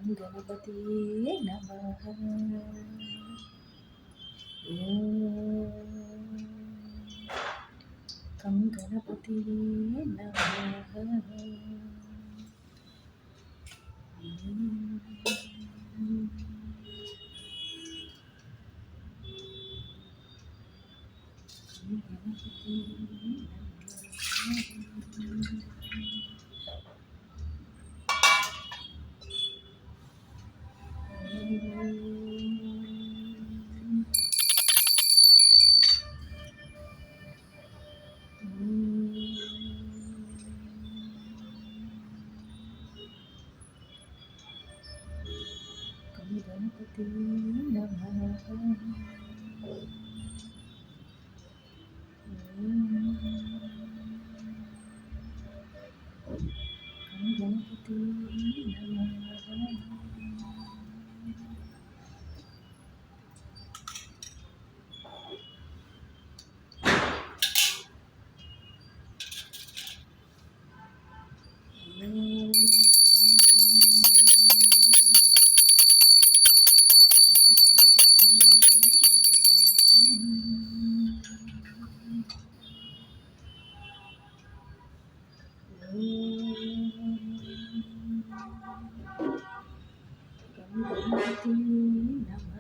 Come கணபதியே நமः. ஓம் come கணபதியே நமः. गणपति नमः. गणपति नमः. गणपति नमः.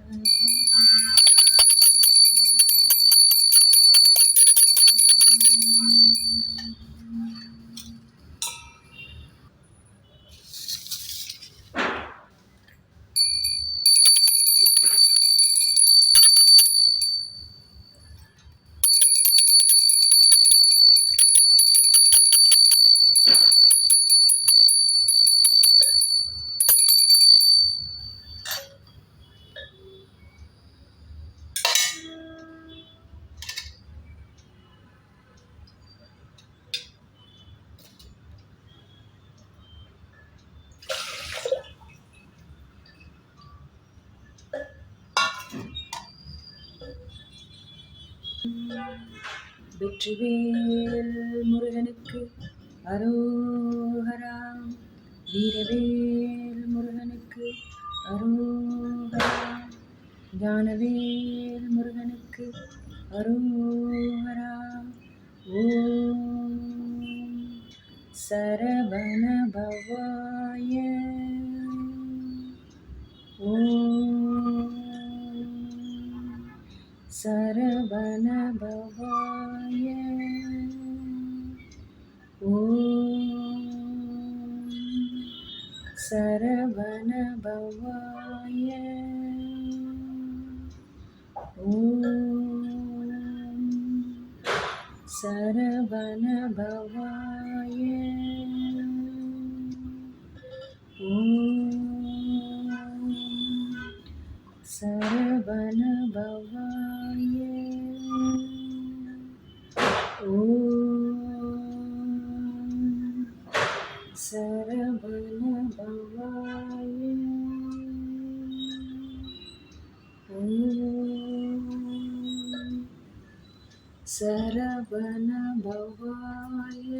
வெற்றிவேல் முருகனுக்கு அரோகரா. வீரவேல் முருகனுக்கு அரோகரா. ஞானவேல் முருகனுக்கு அரோகரா. ஓம் சரவண பவாய. ஓம் சரவண பவாய. ஓம் சரவண பவாய. ஓம் சரவண பவாய. ஓம் சரவண பவாய. ஓம் சரவண பவாய. ஓம் சரவண பவாய.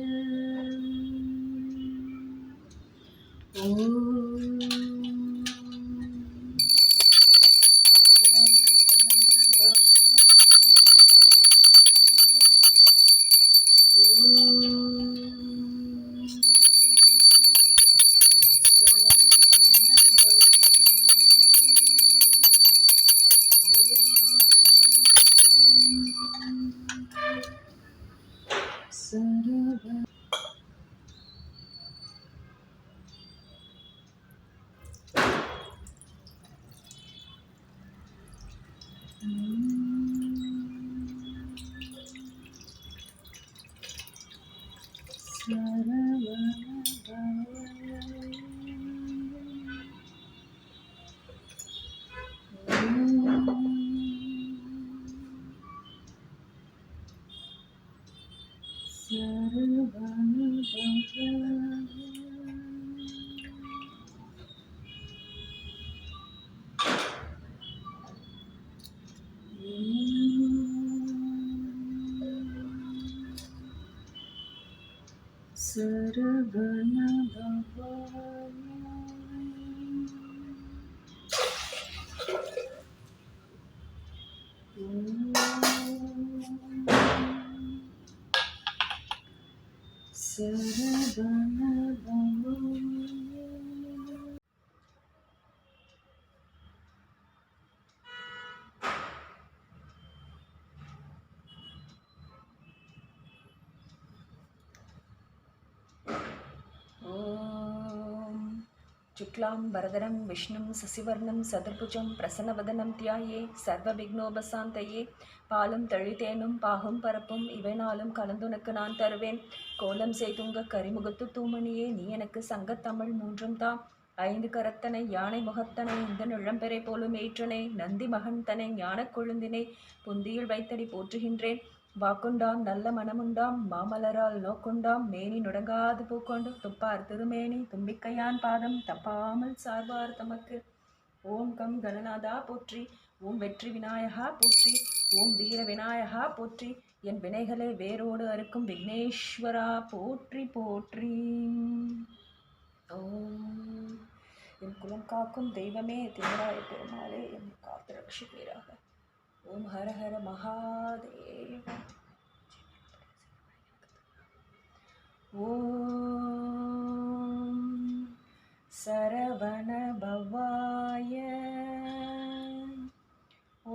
Sarvana Bhavaya. சரவண பவாய. ஓம் சுக்லாம் வரதரம் விஷ்ணும் சசிவர்ணம் சதுர்புஜம் பிரசன்னவதனம் தியாயே சர்வ விக்னோபசாந்தையே பாலும் தழித்தேனும் பாகும் பரப்பும் இவை நாளும் கலந்துனக்கு நான் தருவேன். கோலம் செய்துங்க கரிமுகத்து தூமணியே நீ எனக்கு சங்கத்தமிழ் மூன்றும் தா. ஐந்து கரத்தனை யானை முகத்தனை இந்த நிழம்பெறை போலும் ஏற்றனை நந்தி மகன் தனை ஞானக் கொழுந்தினை புந்தியில் வைத்தடி போற்றுகின்றேன். வாக்குண்டாம் நல்ல மனமுண்டாம் மாமலரால் நோக்குண்டாம் மேனி நுடங்காது பூக்கொண்டு துப்பார் திருமேனி தும்பிக்கையான் பாதம் தப்பாமல் சார்வார் தமக்கு. ஓம் கம் கணநாதா போற்றி, ஓம் வெற்றி விநாயகா போற்றி, ஓம் வீர விநாயகா போற்றி, என் வினைகளை வேரோடு அறுக்கும் விக்னேஸ்வரா போற்றி போற்றி. ஓம் என் குலம் காக்கும் தெய்வமே திமிராய பெருமாளே என் காத்து ரட்சிப்பீராக. ஓம் ஹர ஹர மகாதேவ. ஓம் சரவண பவாய.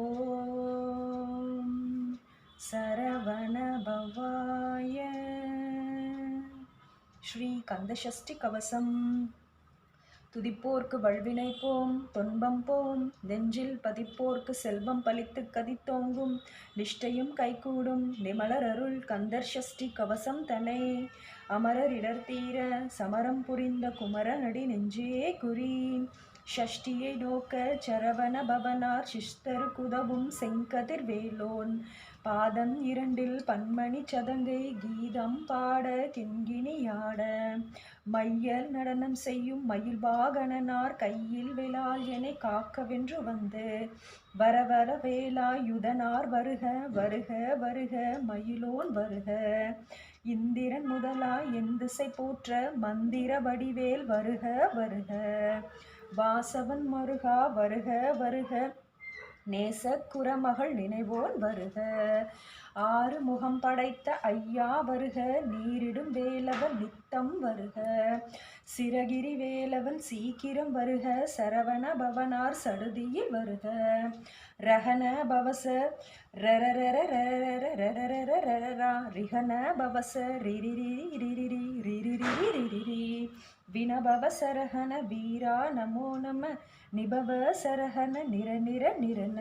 ஓம் சரவண பவாய. ஸ்ரீ கந்தசஷ்டி கவசம். துதிப்போர்க்கு வல்வினை போம் துன்பம் போம், நெஞ்சில் பதிப்போர்க்கு செல்வம் பலித்து கதித்தோங்கும், நிஷ்டையும் கைகூடும் நிமலர் அருள் கந்தர் சஷ்டி கவசம் தனை. அமரர் இடர்தீர சமரம் புரிந்த குமரனடி நெஞ்சே குறி. ஷஷ்டியை நோக்க சரவண பவனார் சிஷ்டரு குதவும் செங்கதிர் வேலோன், பாதம் இரண்டில் பன்மணி சதங்கை கீதம் பாட கிண்கிணியாட, மையல் நடனம் செய்யும் மயில் வாகனனார் கையில் வேலால் என காக்கவென்று வந்து, வரவர வேலாயுதனார் வருக வருக வருக மயிலோன் வருக, இந்திரன் முதலாய் என் திசை போற்ற மந்திர வடிவேல் வருக வருக, வாசவன் மருகா வருக வருக, நேச குரமகள் நினைவோன் வருக, ஆறு முகம் படைத்த ஐயா வருக, நீரிடும் வேலவன் நித்தம் வருக, சிரகிரி வேலவன் சீக்கிரம் வருக, சரவண பவனார் சடுதியில் வருக, ரஹன பவச ரரரர ரரரர ரிஹன பவச ரிரிரி ரிரிரி ரிரிரி ரிரிரி, வினபவ சரஹன வீரா நமோ நம, நிபவ சரஹன நிர நிர நிரன,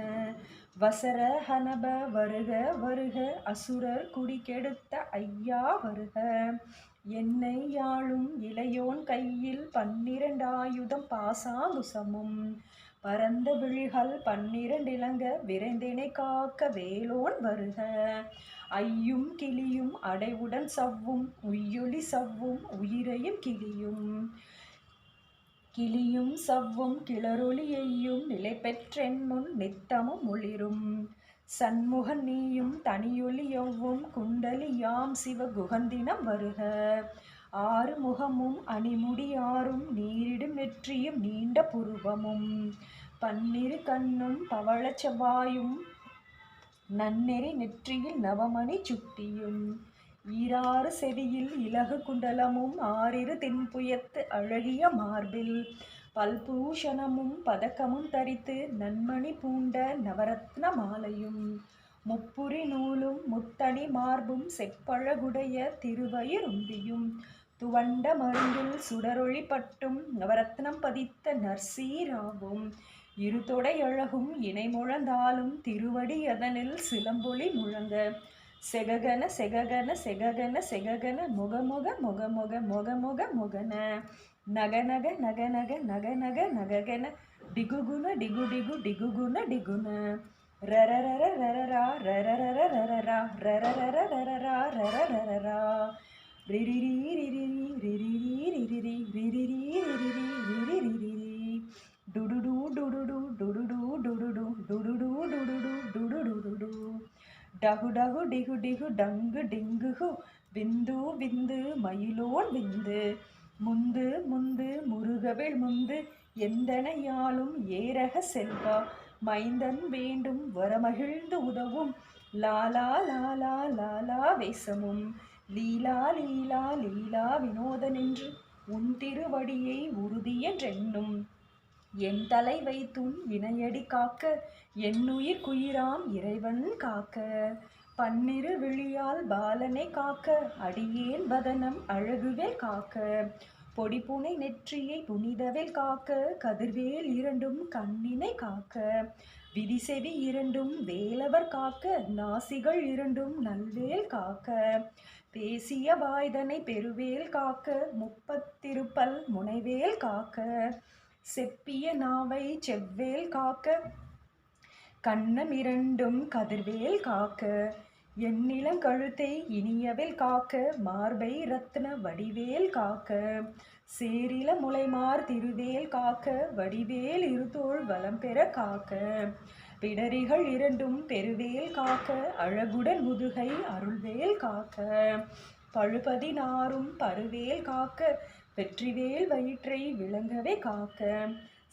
வசர ஹனப வருக வருக, அசுரர் குடி கெடுத்த ஐயா வருக, என்னை யாழும் இளையோன் கையில் 12 ஆயுதம் பாசாங்குசமும், பரந்த விழிகள் 12 இலங்க விரைந்தினை காக்க வேலோன் வருக, ஐயும் கிளியும் அடைவுடன் சவ்வும் உய்யொலி சவ்வும் உயிரையும் கிளியும், கிளியும் சவ்வும் கிளரொலியையும் நிலை பெற்றென் முன் நித்தமும் ஒளிரும், சண்முகன் நீயும் தனியொலி எவ்வும் குண்டலியாம் சிவ குகந்தினம் வருக, ஆறு முகமும் அணிமுடியாரும் நீரிடும் நெற்றியும் நீண்ட புருவமும், 12 கண்ணும் பவளச் செவ்வாயும் நன்னெறி நெற்றியில் நவமணி சுட்டியும், ஈராறு செவியில் இலகு குண்டலமும் 6 தென்புயத்து அழகிய மார்பில், பல்பூஷணமும் பதக்கமும் தரித்து நன்மணி பூண்ட நவரத்ன மாலையும், முப்புரி நூலும் முத்தணி மார்பும் செப்பழகுடைய திருவயிருந்தியும், துவண்ட மருங்கில் சுடரொளி பட்டும் நவரத்னம் பதித்த நற்சீராவும், இருதொடை அழகும் இணை முழந்தாலும் திருவடி அதனில் சிலம்பொலி முழங்க, செககன செககன செககன செககன முகமுக முகமுக முகமுக முகன, நகநக நகநக நகநக நககன, டிகுகுண டிகு டிகு டிகுகுண டிகுண, ரரரர ரரரா ரரரர ரரரா ரரரர ரரரா ரரரரா, ரிரிரி ரிரிரி ரிரிரி ரிரிரி ரிரிரி ரிரிரி ரிரிரி, டுடுடு டுடுடு டுடுடு டுடுடு டுடுடு டுடுடு டுடுடு, டகு டகு டிகு டிகு டங்கு டிங்குகு, விந்து விந்து மயிலோன் விந்து, முந்து முந்து முருகவேள் முந்து, எந்தனையாலும் ஏரக செல்வா, மைந்தன் வேண்டும் வரமகிழ்ந்து உதவும், லாலா லாலா லாலா வேசமும், லீலா லீலா லீலா வினோதனென்று உன் திருவடியை உறுதியென்றென்னும் என் தலை வைத்துன் இணையடி காக்க என்னுயிர் குயிராம் இறைவன் காக்க பன்னிரு விழியால் பாலனை காக்க அடியேன் வதனம் அழகுவேல் காக்க பொடிப்புனை நெற்றியை புனிதவேல் காக்க கதிர்வேல் இரண்டும் கண்ணினை காக்க விதிசெவி இரண்டும் வேலவர் காக்க நாசிகள் இரண்டும் நல்வேல் காக்க பேசிய வாய்தனை பெருவேல் காக்க முப்பத்திருப்பல் முனைவேல் காக்க செப்பிய நாவை செவ்வேல் காக்க கண்ணம் இரண்டும் கதிர்வேல் காக்க எண்ணிலங்கழுத்தை இனியவேல் காக்க மார்பை ரத்ன வடிவேல் காக்க சேரில முளைமார் திருவேல் காக்க வடிவேல் இருதோள் வலம் பெற காக்க பிடரிகள் இரண்டும் பெருவேல் காக்க அழகுடன் முதுகை அருள்வேல் காக்க பழுபதினாரும் பருவேல் காக்க வெற்றிவேல் வயிற்றை விளங்கவே காக்க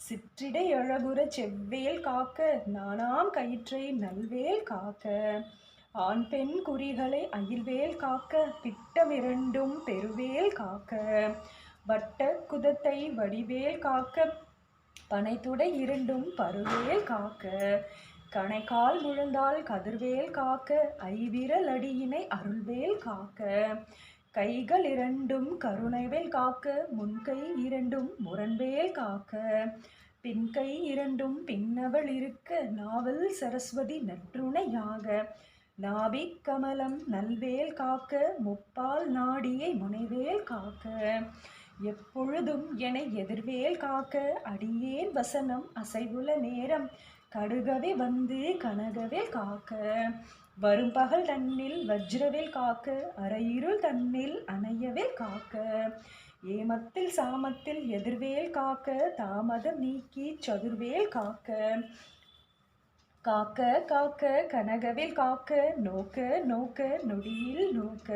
சிற்றிடை அழகுற செவ்வேல் காக்க நானாம் கயிற்றை நல்வேல் காக்க ஆண் பெண் குறிகளை அயில்வேல் காக்க பிட்டமிரண்டும் பெருவேல் காக்க வட்ட குதத்தை வடிவேல் காக்க பனைத்துடை இரண்டும் பருவேல் காக்க கணைக்கால் முழந்தால் கதிர்வேல் காக்க ஐவிரல் அடியினை அருள்வேல் காக்க கைகள் இரண்டும் கருணைவேல் காக்க முன்கை இரண்டும் முரண்வேல் காக்க பின்கை இரண்டும் பின்னவள் இருக்க நாவல் சரஸ்வதி நற்றுணையாக நாபிக் கமலம் நல்வேல் காக்க முப்பால் நாடியை முனைவேல் காக்க எப்பொழுதும் என எதிர்வேல் காக்க அடியேன் வசனம் அசைவுல நேரம் கடுகவே வந்து கனகவேல் காக்க வரும் பகல் தன்னில் வஜ்ரவேல் காக்க அரையிருள் தன்னில் அணையவேல் காக்க ஏமத்தில் சாமத்தில் எதிர்வேல் காக்க தாமதம் நீக்கி சதுர்வேல் காக்க காக்க காக்க கனகவேல் காக்க நோக்க நோக்க நொடியில் நோக்க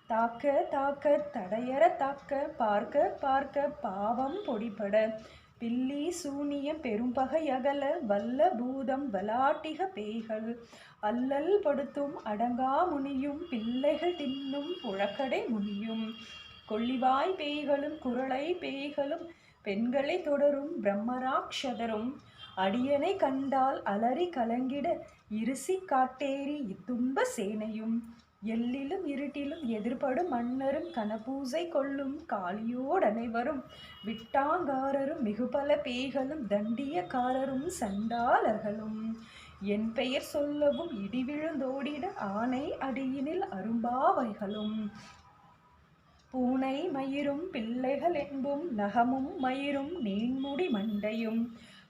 தாக்க தாக்க தடையற தாக்க பார்க்க பார்க்க பாவம் பொடிபட பில்லி சூனியம் பெரும்பகை அகல வல்ல பூதம் வலாட்டிக பேய்கள் அல்லல் படுத்தும் அடங்கா முனியும் பிள்ளைகள் தின்னும் புழக்கடை முனியும் கொள்ளிவாய் பேய்களும் குரளை பேய்களும் பெண்களை தொடரும் பிரம்மராட்சதரும் அடியனை கண்டால் அலறி கலங்கிட இருசி காட்டேரி இத்துன்ப சேனையும் எல்லிலும் இருட்டிலும் எதிர்படும் மன்னரும் கனபூசை கொள்ளும் காளியோடனைவரும் விட்டாங்காரரும் மிகுபல பேய்களும் தண்டியக்காரரும் சண்டாளர்களும் என் பெயர் சொல்லவும் இடிவிழுந்தோடிட ஆனை அடியினில் அரும்பாவைகளும் பூனை மயிரும் பிள்ளைகள் என்பும் நகமும் மயிரும் நீண்முடி மண்டையும்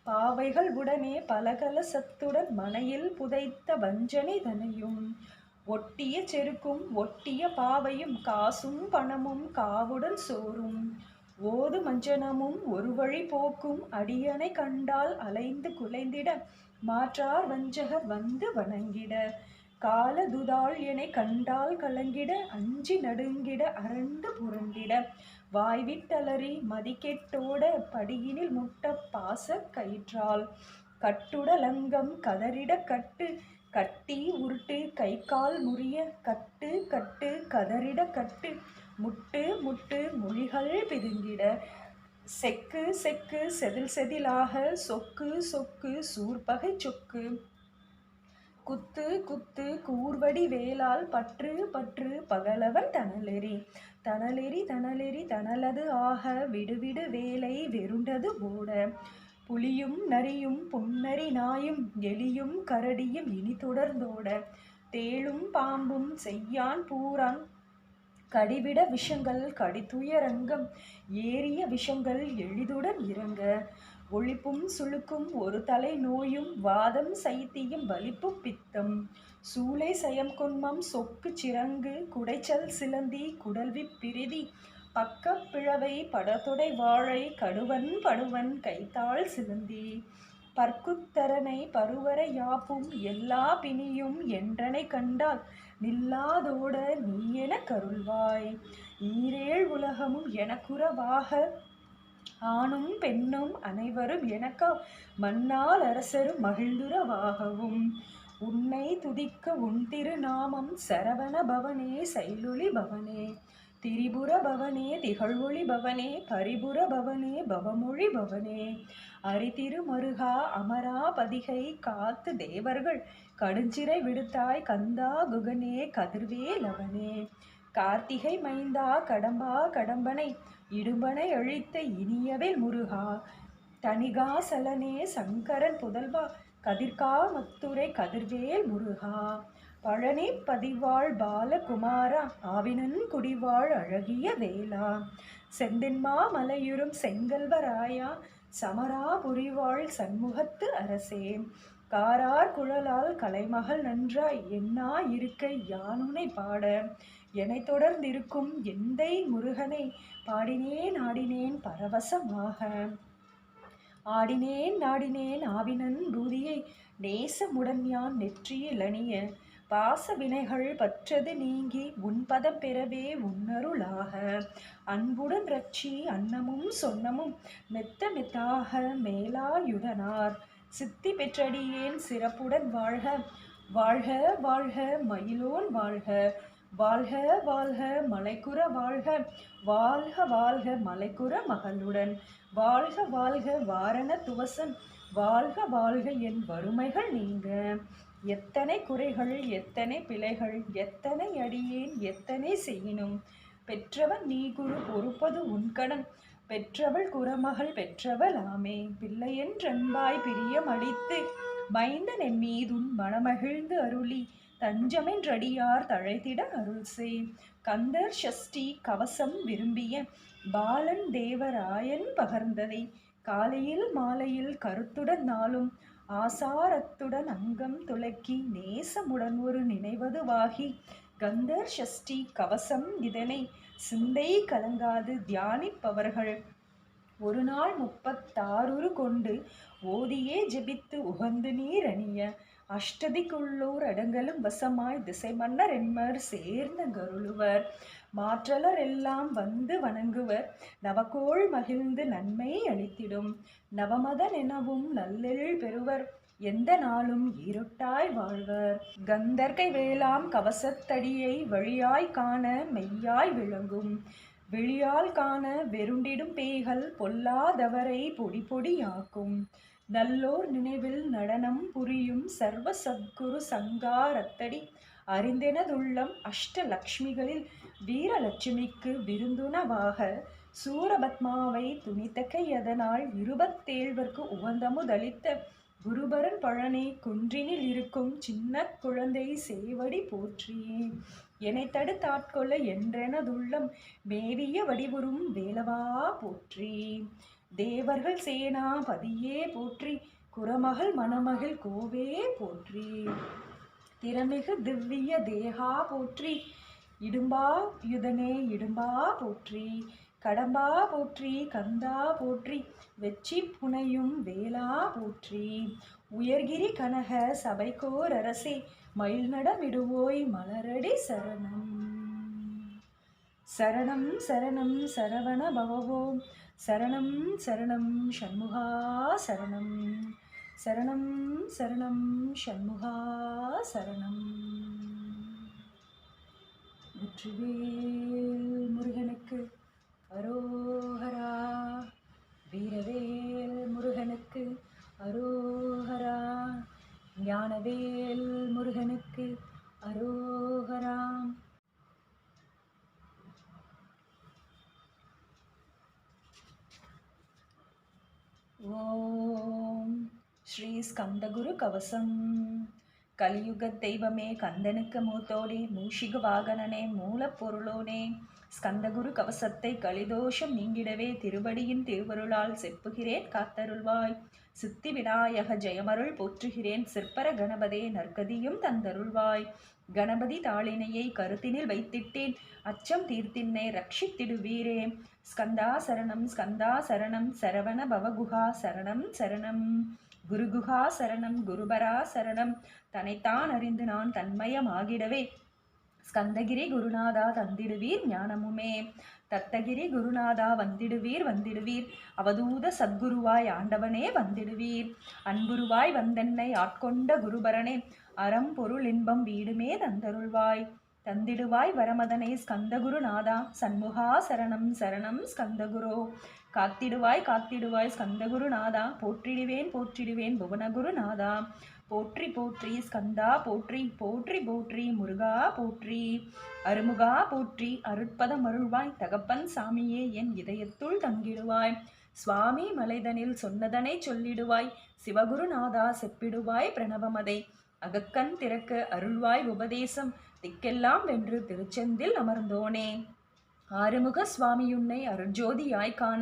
பாவைகள் உடனே பலகல சத்துடன் மனையில் புதைத்த வஞ்சனை தனையும் ஒட்டிய செருக்கும் ஒட்டிய பாவையும் காசும் பணமும் காவுடன் சோறும் ஓது மஞ்சனமும் ஒரு வழி போக்கும் அடியனை கண்டால் அலைந்து குலைந்திட மாற்றார் வஞ்சகர் வந்து வணங்கிட காலதுதாள் எனை கண்டால் கலங்கிட அஞ்சி நடுங்கிட அரண்டு புரண்டிட வாய்விட்டலறி மதிக்கெட்டோட படியினில் முட்ட பாச கயிற்றால் கட்டுடலங்கம் கதறிட கட்டு கட்டி உருட்டு கை கால் முறிய கட்டு கட்டு கதறிட கட்டு முட்டு முட்டு மொழிகள் பிதுங்கிட செக்கு செக்கு செதில் செதிலாக சொக்கு சொக்கு சூர்பகை சொக்கு குத்து குத்து கூர்வடி வேலால் பற்று பற்று பகலவன் தனலெறி தனலெறி தனலெறி தனலது ஆக விடுவிடு வேலை வெருண்டது ஓட புலியும் நரியும் புன்னரி நாயும் எலியும் கரடியும் இனி தொடர்ந்தோட தேளும் பாம்பும் செய்யான் பூரான் கடிவிட விஷங்கள் கடித்துயரங்கம் ஏறிய விஷங்கள் எளிதுடன் இறங்க ஒழிப்பும் சுளுக்கும் ஒரு தலை நோயும் வாதம் சைத்தியம் வலிப்பும் பித்தம் சூளை சயம் கொன்மம் சொக்கு சிறங்கு குடைச்சல் சிலந்தி குடல்வி பிரிதி பக்க பிழவை படத்தொடை வாழை கடுவன் படுவன் கைத்தாள் சிலந்தி பற்குத்தரனை பருவரை யாப்பும் எல்லா பிணியும் என்றனை கண்டால் நில்லாதோட நீ என கருள்வாய் ஈரேழ் உலகமும் எனக்குறவாக ஆணும் பெண்ணும் அனைவரும் எனக்கா மன்னால் அரசரும் மகிழ்ந்துறவாகவும் உன்னை துதிக்க உன் திருநாமம் சரவண பவனே சைலுளி பவனே திரிபுர பவனே திகழ்வொளி பவனே பரிபுர பவனே பவமொழி பவனே அரிதிருமருகா அமராபதிகை காத்து தேவர்கள் கடுஞ்சிறை விடுத்தாய் கந்தா குகனே கதிர்வேலவனே கார்த்திகை மைந்தா கடம்பா கடம்பனை இடும்பனை அழித்த இனியவேல் முருகா தணிகாசலனே சங்கரன் புதல்வா கதிர்காமத்துரை கதிர்வேல் முருகா பழனி பதிவாழ் பாலகுமாரா ஆவினன் குடிவாழ் அழகிய வேளா செந்தென்மா மலையுறும் செங்கல்வராயா சமராபுரிவாழ் சண்முகத்து அரசே காரார் குழலால் கலைமகள் நன்றாய் என்னா இருக்கை யானுனை பாட என்னை தொடர்ந்திருக்கும் எந்தை முருகனை பாடினேன் ஆடினேன் பரவசமாக ஆடினேன் நாடினேன் ஆவினன் பூதியை நேசமுடன் யான் நெற்றியில் அணிய பாச வினைகள் பற்றது நீங்கி உன்பதம் பெறவே உன்னருளாக அன்புடன் ரட்சி அன்னமும் சொன்னமும் மெத்த மெத்தாக மேலாயுதனார் சித்தி பெற்றடியேன் சிறப்புடன் வாழ்க வாழ்க வாழ்க மயிலோன் வாழ்க வாழ்க வாழ்க மலைக்குற வாழ்க வாழ்க வாழ்க மலைக்குற மகளுடன் வாழ்க வாழ்க வாரண துவசன் வாழ்க வாழ்க என் வறுமைகள் நீங்க எத்தனை குறைகள் எத்தனை பிழைகள் எத்தனை அடியேன் எத்தனை செய்யினும் பெற்றவன் நீ குரு பொறுப்பது உன்கடன் பெற்றவள் குறமகள் பெற்றவள் ஆமே பிள்ளையென்றன்பாய் பிரியம் அளித்து மைந்தன் என் மீதுன் மனமகிழ்ந்து அருளி தஞ்சமென்றடியார் தழைத்திட அருள் செய் கந்தர் ஷஷ்டி கவசம் விரும்பிய பாலன் தேவராயன் பகர்ந்ததை காலையில் மாலையில் கருத்துடன் நாளும் ஆசாரத்துடன் அங்கம் துளக்கி நேசமுடன் ஒரு நினைவதுவாகி கந்தர் ஷஷ்டி கவசம் இதனை சிந்தை கலங்காது தியானிப்பவர்கள் ஒரு நாள் 36 கொண்டு ஓதியே ஜெபித்து உகந்து நீர் அணிய அஷ்டதிக்குள்ளோர் அடங்கலும் வசமாய் திசை மன்னர் என்மர் சேர்ந்த கருளுவர் மாற்றலர் எல்லாம் வந்து வணங்குவர் நவகோள் மகிழ்ந்து நன்மை அளித்திடும் நவமதன் எனவும் நல்லெழில் பெறுவர் எந்த நாளும் இருட்டாய் வாழ்வர் கந்தர்கை வேளாம் கவசத்தடியை வழியாய் காண மெய்யாய் விளங்கும் விழியால் காண வெருண்டிடும் பேய்கள் பொல்லாதவரை பொடி பொடியாக்கும் நல்லோர் நினைவில் நடனம் புரியும் சர்வ சத்குரு சங்காரத்தடி அறிந்தெனதுள்ளம் அஷ்டலக்ஷ்மிகளில் வீரலட்சுமிக்கு விருந்துணவாக சூரபத்மாவை துணித்தக்கை அதனால் 27 உகந்தமுதளித்த குருபரன் பழனி குன்றினில் இருக்கும் சின்ன குழந்தை சேவடி போற்றி என்னை தடுத்தாட்கொள்ள என்றெனதுள்ளம் மேவிய வடிவுறும் வேலவா போற்றி தேவர்கள் சேனா பதியே போற்றி குரமகள் மணமகள் கோவே போற்றி திறமிகு திவ்ய தேகா போற்றி இடும்பா யுதனே இடும்பா போற்றி கடம்பா போற்றி கந்தா போற்றி வெச்சி புனையும் வேளா போற்றி உயர்கிரி கனக சபைக்கோர் அரசே மயில் நடமிடுவோய் மலரடி சரணம் சரணம் சரணம் சரவண பவவோம் சரணம் சரணம் ஷண்முகா சரணம் சரணம் சரணம் ஷண்முகா சரணம் வெற்றிவேல் முருகனுக்கு அரோஹரா வீரவேல் முருகனுக்கு அரோஹரா ஞானவேல் முருகனுக்கு அரோஹரா ஓம் ஸ்ரீ ஸ்கந்தகுரு கவசம் கலியுக தெய்வமே கந்தனுக்கு மூத்தோனே மூஷிக வாகனனே மூலப்பொருளோனே ஸ்கந்தகுரு கவசத்தை கலிதோஷம் நீங்கிடவே திருவடியின் திருவருளால் செப்புகிறேன் காத்தருள்வாய் சித்தி விநாயக ஜெயமருள் போற்றுகிறேன் சிற்பர கணபதே நற்கதியும் தந்தருள்வாய் கணபதி தாளினையை கருத்தினில் வைத்திட்டேன் அச்சம் தீர்த்தின்னை ரட்சித்திடுவீரே ஸ்கந்தா சரணம் சரவண பவகுஹா சரணம் சரணம் குருகுஹா சரணம் குருபரா சரணம் தன்னைத்தான் அறிந்து நான் தன்மயமாகிடவே ஸ்கந்தகிரி குருநாதா தந்திடுவீர் ஞானமுமே. தத்தகிரி குருநாதா வந்திடுவீர் வந்திடுவீர். அவதூத சத்குருவாய் ஆண்டவனே வந்திடுவீர். அன்புருவாய் வந்தென்னை ஆட்கொண்ட குருபரனே, அறம் பொருள் இன்பம் வீடுமே தந்தருள்வாய். தந்திடுவாய் வரமதனை ஸ்கந்தகுருநாதா, சண்முகா சரணம் சரணம் ஸ்கந்தகுரோ. காத்திடுவாய் காத்திடுவாய் ஸ்கந்தகுருநாதா, போற்றிடுவேன் போற்றிடுவேன் புவனகுருநாதா. போற்றி போற்றி ஸ்கந்தா போற்றி போற்றி போற்றி முருகா போற்றி. அருமுகா போற்றி அருட்பதம் அருள்வாய் தகப்பன் சாமியே என் இதயத்துள் தங்கிடுவாய். சுவாமி மலைதனில் சொன்னதனை சொல்லிடுவாய். சிவகுருநாதா செப்பிடுவாய் பிரணவமதை. அகக்கண் திறக்க அருள்வாய் உபதேசம், திக்கெல்லாம் வென்று திருச்செந்தில் அமர்ந்தோனே. ஆறுமுக சுவாமியுன்னை அருட்ஜோதியாய் காண,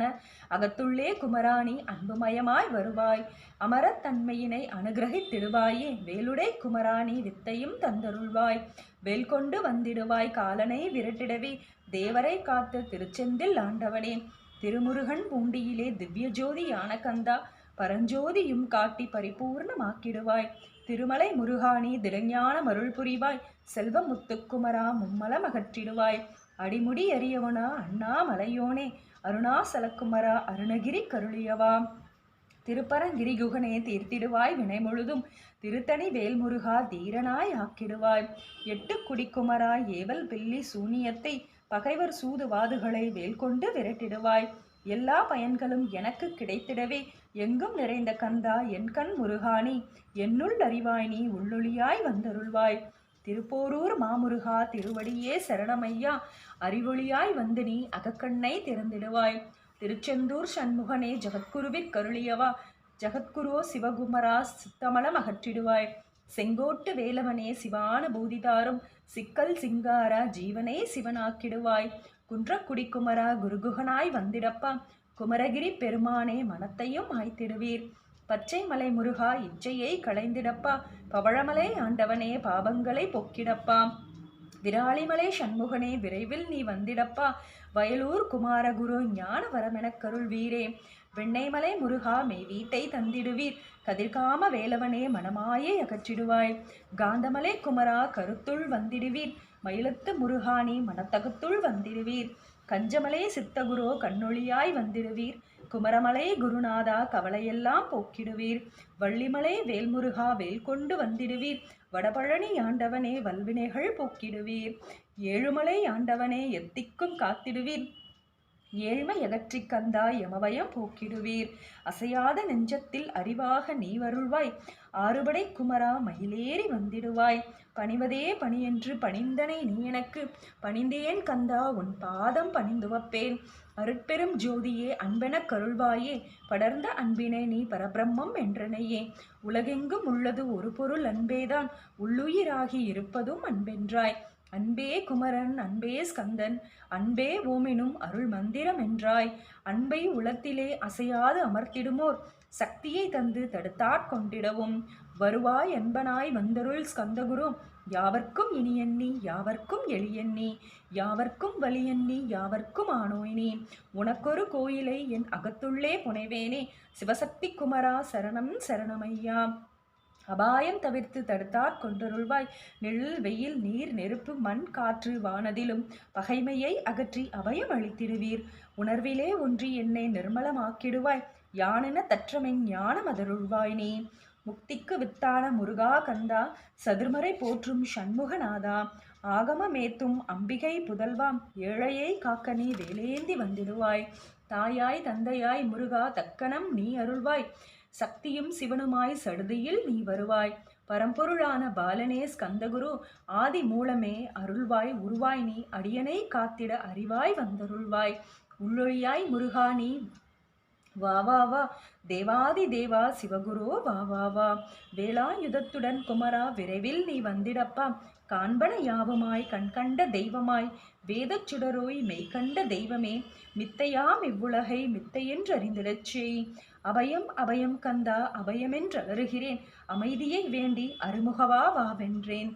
அகத்துள்ளே குமராணி அன்புமயமாய் வருவாய். அமரத்தன்மையினை அனுகிரகித்திடுவாயே, வேலுடை குமராணி வித்தையும் தந்தருள்வாய். வேல் கொண்டு வந்திடுவாய் காலனை விரட்டிடவே, தேவரை காத்து திருச்செந்தில் ஆண்டவனே. திருமுருகன் பூண்டியிலே திவ்ய ஜோதியான கந்தா, பரஞ்சோதியும் காட்டி பரிபூர்ணமாக்கிடுவாய். திருமலை முருகாணி திடஞான மருள் புரிவாய். செல்வ முத்துக்குமரா மும்மலம் அகற்றிடுவாய். அடிமுடி அறியவனா அண்ணாமலையோனே, அருணாசலக்குமரா அருணகிரி கருளியவா. திருப்பரங்கிரி குகனே தீர்த்திடுவாய் வினை முழுதும். திருத்தணி வேல்முருகா தீரனாய் ஆக்கிடுவாய். எட்டு குடிக்குமராய் ஏவல் பில்லி சூனியத்தை, பகைவர் சூதுவாதுகளை வேல் கொண்டு விரட்டிடுவாய். எல்லா பயன்களும் எனக்கு கிடைத்திடவே, எங்கும் நிறைந்த கந்தா என் கண் முருகானி, என்னுள் அறிவாய் நீ உள்ளொளியாய் வந்தருள்வாய். திருப்போரூர் மாமுருகா திருவடியே சரணமையா, அறிவொளியாய் வந்து நீ அகக்கண்ணை திறந்திடுவாய். திருச்செந்தூர் சண்முகனே ஜகத்குருவிற் கருளியவா, ஜகத்குரோ சிவகுமரா சித்தமலம் அகற்றிடுவாய். செங்கோட்டு வேலவனே சிவானுபூதிதாரும், சிக்கல் சிங்காரா ஜீவனே சிவனாக்கிடுவாய். குன்றக்குடிக்குமரா குருகுகனாய் வந்திடப்பா, குமரகிரி பெருமானே மனத்தையும் ஆய்த்திடுவீர். பச்சை மலை முருகா இச்சையை களைந்திடப்பா, பவழமலை ஆண்டவனே பாபங்களை பொக்கிடப்பா. விராலிமலை சண்முகனே விரைவில் நீ வந்திடப்பா, வயலூர் குமாரகுரு ஞான வரமெனக் கருள்வீரே. வெண்ணைமலை முருகா மெய் வீட்டை தந்திடுவீர். கதிர்காம வேலவனே மனமாயை அகற்றிடுவாய். காந்தமலை குமரா கருத்துள் வந்திடுவீர். மயிலத்து முருகானி மனத்தகத்துள் வந்திடுவீர். கஞ்சமலை சித்தகுரோ கண்ணொளியாய் வந்திடுவீர். குமரமலை குருநாதா கவலையெல்லாம் போக்கிடுவீர். வள்ளிமலை வேல்முருகா வேல் கொண்டு வந்திடுவீர். வடபழனி ஆண்டவனே வல்வினைகள் போக்கிடுவீர். ஏழுமலை ஆண்டவனே எத்திக்கும் காத்திடுவீர். ஏழ்மை அகற்றி கந்தா யமபயம் போக்கிடுவீர். அசையாத நெஞ்சத்தில் அறிவாக நீ வருள்வாய். ஆறுபடை குமரா மயிலேறி வந்திடுவாய். பணிவதே பணியென்று பணிந்தனை நீ எனக்கு, பணிந்தேன் கந்தா உன் பாதம் பணிந்துவப்பேன். அருட்பெரும் ஜோதியே அன்பெனக் கருள்வாயே, படர்ந்த அன்பினை நீ பரபிரம்மம் என்றனையே. உலகெங்கும் உள்ளது ஒரு பொருள் அன்பேதான், உள்ளுயிராகி இருப்பதும் அன்பென்றாய். அன்பே குமரன் அன்பே ஸ்கந்தன், அன்பே ஓமெனும் அருள் மந்திரம் என்றாய். அன்பை உளத்திலே அசையாது அமர்த்திடுமோர், சக்தியை தந்து தடுத்தாட்கொண்டிடவும் வருவாய். அன்பனாய் வந்தருள் ஸ்கந்தகுரு, யாவர்க்கும் இனியன்னி யாவர்க்கும் எளியன்னி, யாவர்க்கும் வலியன்னி யாவர்க்கும் ஆனோய் நீ. உனக்கொரு கோயிலை என் அகத்துள்ளே புனைவேனே, சிவசக்தி குமரா சரணம் சரணமையா. அபாயம் தவிர்த்து தடுத்தாற் கொண்டருள்வாய். நிழல் வெயில் நீர் நெருப்பு மண் காற்று வானதிலும் பகைமையை அகற்றி அபயம் அளித்திடுவீர். உணர்விலே ஒன்றி என்னை நிர்மலமாக்கிடுவாய். யானென தற்றமென் ஞானம் அதருள்வாய் நீ. முக்திக்கு வித்தான முருகா கந்தா, சதுர்மறை போற்றும் சண்முகநாதா, ஆகமமேத்தும் அம்பிகை புதல்வாம், ஏழையை காக்க நீ வேலேந்தி வந்திடுவாய். தாயாய் தந்தையாய் முருகா தக்கனம் நீ அருள்வாய். சக்தியும் சிவனுமாய் சடுதியில் நீ வருவாய். பரம்பொருளான பாலனே ஸ்கந்தகுரு, ஆதி மூலமே அருள்வாய் உருவாய் நீ. அடியனை காத்திட அறிவாய் வந்தருள்வாய். உள்ளொழியாய் முருகா நீ வா வா வா. தேவாதி தேவா சிவகுரு வா வா வா. வேலாயுதத்துடன் குமரா விரைவில் நீ வந்திடப்பா. காண்பன யாவுமாய் கண்கண்ட தெய்வமாய், வேதச் சுடரோய் மெய்கண்ட தெய்வமே, மித்தையாம் இவ்வுலகை மித்தையென்று அறிந்திடச் செய். அபயம் அபயம் கந்தா அபயமென்றலறுகிறேன், அமைதியை வேண்டி அருமுகவா வாவென்றேன்.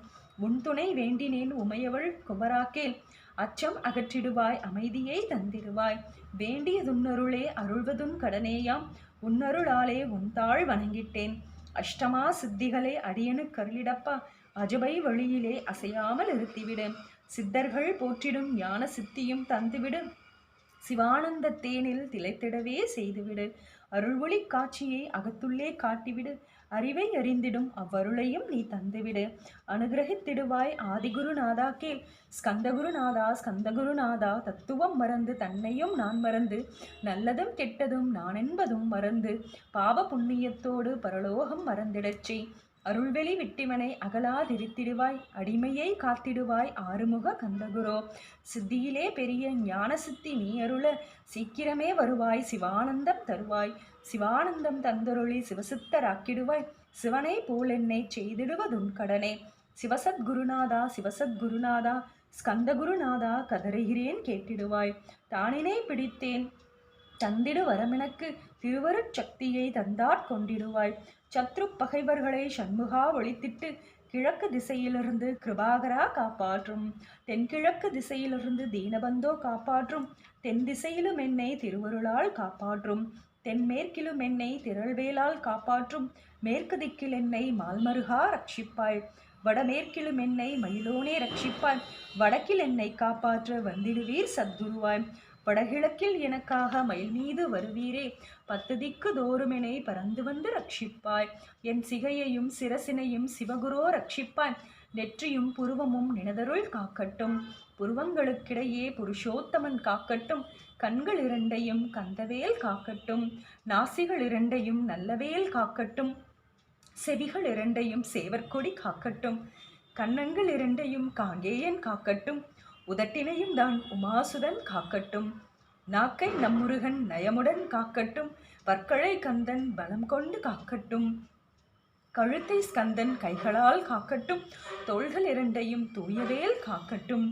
உன் துணை வேண்டினேன் உமையவள் குமராக்கேல், அச்சம் அகற்றிடுவாய் அமைதியை தந்திடுவாய். வேண்டிய துன்னருளே அருள்வதுன் கடனேயாம், உன்னருளாலே உன்தாள் வணங்கிட்டேன். அஷ்டமா சித்திகளே அடியனு கருளிடப்பா, அஜபை வழியிலே அசையாமல் இருத்திவிடு. சித்தர்கள் போற்றிடும் ஞான சித்தியும் தந்துவிடு. சிவானந்த தேனில் திளைத்திடவே செய்துவிடு. அருள்வொளி காட்சியை அகத்துள்ளே காட்டிவிடு. அறிவை அறிந்திடும் அவ்வருளையும் நீ தந்துவிடு. அனுகிரகித்திடுவாய் ஆதிகுருநாதா கேள். ஸ்கந்தகுருநாதா ஸ்கந்தகுருநாதா தத்துவம் மறந்து தன்னையும் நான் மறந்து நல்லதும் கெட்டதும் நான் என்பதும் மறந்து பாவ புண்ணியத்தோடு பரலோகம் மறந்திடச் செய். அருள்வெளி விட்டிவனை அகலாதிருத்திடுவாய். அடிமையை காத்திடுவாய் ஆறுமுக கந்தகுரோ. சித்தியிலே பெரிய ஞான சித்தி நீ அருள சீக்கிரமே வருவாய். சிவானந்தம் தருவாய். சிவானந்தம் தந்தருளி சிவசித்தராக்கிடுவாய். சிவனை போல் என்னை செய்திடுவதுன் கடனே. சிவசத்குருநாதா சிவசத்குருநாதா ஸ்கந்தகுருநாதா கதறுகிறேன் கேட்டிடுவாய். தானினை பிடித்தேன் தந்திடு வரமெனக்கு திருவருட் சக்தியை தந்தாற் கொண்டிடுவாய். சத்ரு பகைவர்களை சண்முகா ஒளித்திட்டு கிழக்கு திசையிலிருந்து கிருபாகரா காப்பாற்றும். தென்கிழக்கு திசையிலிருந்து தீனபந்தோ காப்பாற்றும். தென் திசையிலும் என்னை திருவருளால் காப்பாற்றும். தென்மேற்கிலும் என்னை திரள்வேலால் காப்பாற்றும். மேற்கு திக்கில் என்னை மால்மருகா ரட்சிப்பாய். வடமேற்கிலும் என்னை மயிலோனே ரட்சிப்பாய். வடக்கில் என்னை காப்பாற்ற வந்திடுவீர் சத்குருவாய். வடகிழக்கில் எனக்காக மயில் மீது வருவீரே. 10 திக்கு தோறுமெனை பறந்து வந்து ரட்சிப்பாய். என் சிகையையும் சிரசினையும் சிவகுரோ ரட்சிப்பாய். நெற்றியும் புருவமும் நினதருள் காக்கட்டும். புருவங்களுக்கிடையே புருஷோத்தமன் காக்கட்டும். கண்கள் இரண்டையும் கந்தவேல் காக்கட்டும். நாசிகள் இரண்டையும் நல்லவேல் காக்கட்டும். செவிகள் இரண்டையும் சேவற்கொடி காக்கட்டும். கன்னங்கள் இரண்டையும் காங்கேயன் காக்கட்டும். உதட்டினையும் தான் உமாசுதன் காக்கட்டும். நாக்கை நம்முருகன் நயமுடன் காக்கட்டும். பற்களை கந்தன் பலம் கொண்டு காக்கட்டும். கழுத்தை ஸ்கந்தன் கைகளால் காக்கட்டும். தோள்கள் இரண்டையும் தூயவேல் காக்கட்டும்.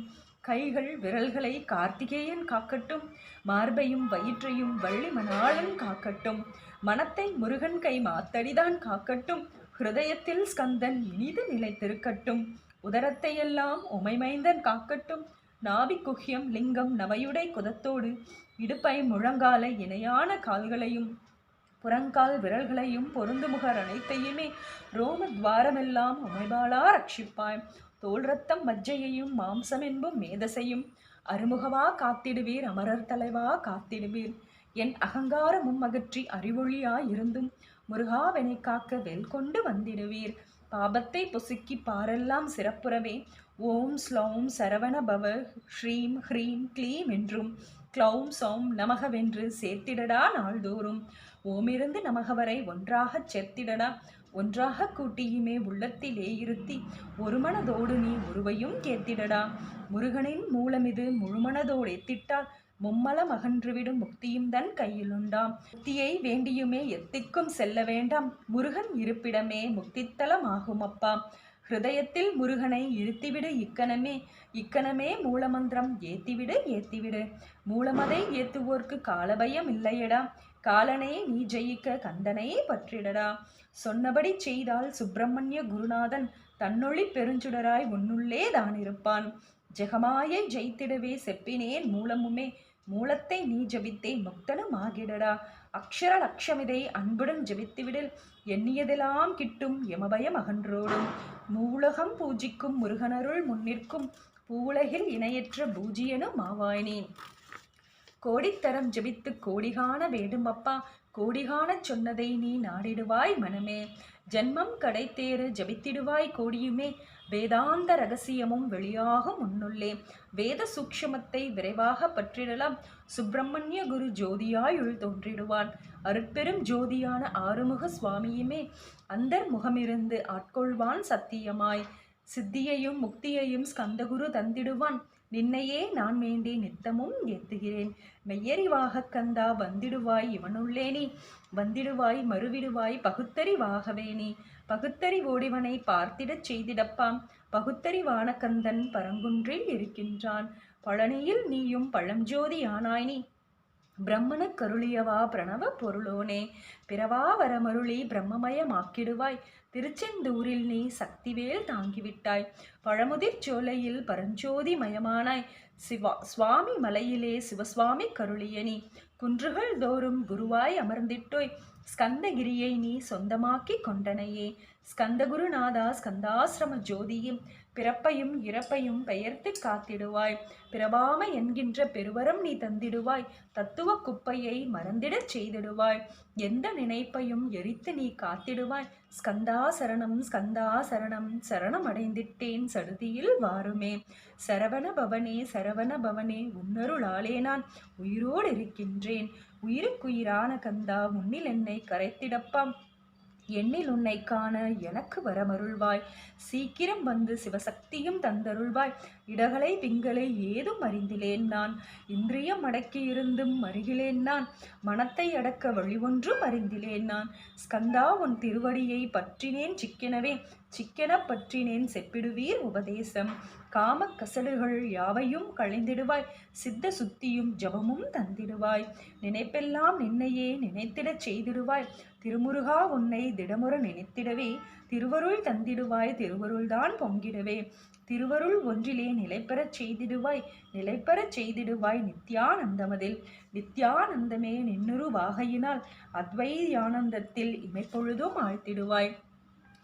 கைகள் விரல்களை கார்த்திகேயன் காக்கட்டும். மார்பையும் வயிற்றையும் வள்ளி மணாளன் காக்கட்டும். மனத்தை முருகன் கை மாத்தடிதான் காக்கட்டும். ஹிருதயத்தில் ஸ்கந்தன் இனிது நிலைத்திருக்கட்டும். உதரத்தையெல்லாம் உமைமைந்தன் காக்கட்டும். நாபி குஹ்யம் லிங்கம் நவையுடை குதத்தோடு இடுப்பை முழங்கால இணையான கால்களையும் புறங்கால் விரல்களையும் பொருந்துமுகர் அனைத்தையுமே ரோமத்வாரமெல்லாம் உமைபாலா ரட்சிப்பாய். தோல் ரத்தம் மஜ்ஜையையும் மாம்சம் என்பும் மேதசையும் அருமுகவா காத்திடுவீர். அமரர் தலைவா காத்திடுவீர். என் அகங்காரமும் அகற்றி அறிவொழியாயிருந்தும் முருகாவெனை காக்க வெல் கொண்டு வந்திடுவீர். பாபத்தை பொசுக்கி பாரெல்லாம் சிறப்புறவே ஓம் ஸ்லௌம் சரவண பவ ஸ்ரீம் ஹ்ரீம் க்ளீம் என்றும் க்ளௌம் சௌம் நமகவென்று சேர்த்திடடா நாள்தோறும். ஓமிருந்து நமகவரை ஒன்றாகச் சேர்த்திடடா. ஒன்றாக கூட்டியுமே உள்ளத்திலே இருத்தி ஒரு மனதோடு நீ உருவையும் கேத்திடடா. முருகனின் மூலமிது முழுமனதோடு எத்திட்டால் மும்மலம் அகன்றுவிடும் முக்தியும் தன் கையிலுண்டாம். முக்தியை வேண்டியுமே எத்திக்கும் செல்ல வேண்டாம். முருகன் இருப்பிடமே முக்தித்தலம் ஆகும் அப்பா. ஹிருதயத்தில் முருகனை இழுத்திவிடு இக்கணமே. இக்கணமே மூலமந்திரம் ஏத்திவிடு ஏத்திவிடு. மூலமதை ஏத்துவோர்க்கு காலபயம் இல்லையடா. காலனே நீ ஜெயிக்க கந்தனை பற்றிடடா. சொன்னபடி செய்தால் சுப்பிரமணிய குருநாதன் தன்னொளி பெருஞ்சுடராய் உன்னுள்ளே தான் இருப்பான். ஜெகமாயை ஜெயித்திடவே செப்பினேன் மூலமுமே. மூலத்தை நீ ஜபித்தே முக்தனும் ஆகிடடா. அக்ஷர லட்சமிதை அன்புடன் ஜபித்துவிடில் எண்ணியதெல்லாம் கிட்டும் யமபயம் அகன்றோடும். மூலகம் பூஜிக்கும் முருகனருள் முன்னிற்கும் பூவுலகில் இணையற்ற பூஜியனும் ஆவாய்னேன். கோடித்தரம் ஜபித்து கோடிகாண வேண்டும் அப்பா. கோடிகாணச் சொன்னதை நீ நாடிடுவாய் மனமே. ஜன்மம் கடைத்தேறு ஜபித்திடுவாய் கோடியுமே. வேதாந்த ரகசியமும் வெளியாகும் முன்னுள்ளே. வேத சூக்ஷமத்தை விரைவாக பற்றிடலாம். சுப்பிரமணிய குரு ஜோதியாய் உள் தோன்றிடுவான். அருட்பெரும் ஜோதியான ஆறுமுக சுவாமியுமே அந்தர் முகமிருந்து ஆட்கொள்வான் சத்தியமாய். சித்தியையும் முக்தியையும் ஸ்கந்தகுரு தந்திடுவான். நின்னையே நான் வேண்டி நித்தமும் ஏத்துகிறேன். மெய்யறிவாக கந்தா வந்திடுவாய் இவனுள்ளே நீ. வந்திடுவாய் மறுவிடுவாய் பகுத்தறிவாகவே நீ. பகுத்தறிவோடிவனை பார்த்திடச் செய்திடப்பாம். பகுத்தறிவான கந்தன் பரங்குன்றில் இருக்கின்றான். பழனியில் நீயும் பழஞ்சோதி ஆனாய் நீ. பிரம்மனு கருளியவா பிரணவ பொருளோனே. பிறவா வரமருளி பிரம்மமயமாக்கிடுவாய். திருச்செந்தூரில் நீ சக்திவேல் தாங்கிவிட்டாய். பழமுதிர் சோலையில் பரஞ்சோதி மயமானாய். சுவாமி மலையிலே சிவசுவாமி கருளியனி. குன்றுகள் தோறும் குருவாய் அமர்ந்திட்டோய். ஸ்கந்தகிரியை நீ சொந்தமாக்கி கொண்டனையே. ஸ்கந்தகுருநாதா ஸ்கந்தாசிரம ஜோதியும் பிறப்பையும் இறப்பையும் பெயர்த்து காத்திடுவாய். பிரபாமை என்கின்ற பெருவரம் நீ தந்திடுவாய். தத்துவ குப்பையை மறந்திடச் செய்திடுவாய். எந்த நினைப்பையும் எரித்து நீ காத்திடுவாய். ஸ்கந்தா சரணம் ஸ்கந்தா சரணம் சரணம் அடைந்திட்டேன் சடுதியில் வாருமே. சரவண பவனே சரவண பவனே உன்னருளாலே நான் உயிரோடு இருக்கின்றேன். உயிருக்குயிரான கந்தா உன்னில் என்னை கரைத்திடப்பாம். எண்ணில் உன்னை காண எனக்கு வரமருள்வாய். சீக்கிரம் வந்து சிவசக்தியும் தந்தருள்வாய். இடகலை பிங்களை ஏதும் அறிந்திலேன் நான். இந்திரியம் அடக்கியிருந்தும் அருகிலேன் நான். மனத்தை அடக்க வழி ஒன்றும் அறிந்திலேன் நான். ஸ்கந்தா உன் திருவடியை பற்றினேன் சிக்கெனவே. சிக்கென பற்றினேன் செப்பிடுவீர் உபதேசம். காம கசடுகள் யாவையும் களைந்திடுவாய். சித்த சுத்தியும் ஜபமும் தந்திடுவாய். நினைப்பெல்லாம் நின்னையே நினைத்திடச் செய்திடுவாய். திருமுருகா உன்னை திடமுற நினைத்திடவே திருவருள் தந்திடுவாய். திருவருள்தான் பொங்கிடவே திருவருள் ஒன்றிலே நிலைபெறச் செய்திடுவாய். நிலைபெறச் செய்திடுவாய் நித்யானந்தமதில். நித்யானந்தமே நின்னுரு வாகையினால் அத்வையானந்தத்தில் இமைப்பொழுதும் ஆழ்த்திடுவாய்.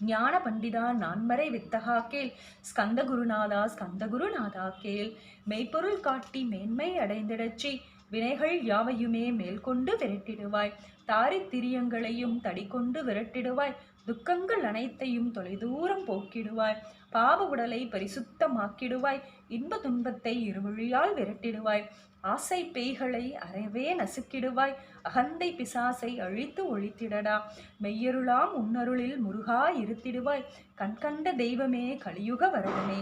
ஞான பண்டிதா நான்மறை வித்தகா கேள். ஸ்கந்த குருநாதா ஸ்கந்த குருநாதா கேள். மெய்ப்பொருள் காட்டி மேன்மை அடைந்திடச்சி வினைகள் யாவையுமே மேல்கொண்டு விரட்டிடுவாய். தாரித்திரியங்களையும் தடிக்கொண்டு விரட்டிடுவாய். துக்கங்கள் அனைத்தையும் தொலைதூரம் போக்கிடுவாய். பாவ உடலை பரிசுத்தமாக்கிடுவாய். இன்ப துன்பத்தை இருவழியால் விரட்டிடுவாய். ஆசை பேய்களை அறவே நசுக்கிடுவாய். அகந்தை பிசாசை அழித்து ஒழித்திடடா. மெய்யருளாம் உன்னருளில் முருகா இருத்திடுவாய். கண்கண்ட தெய்வமே கலியுக வரதனே.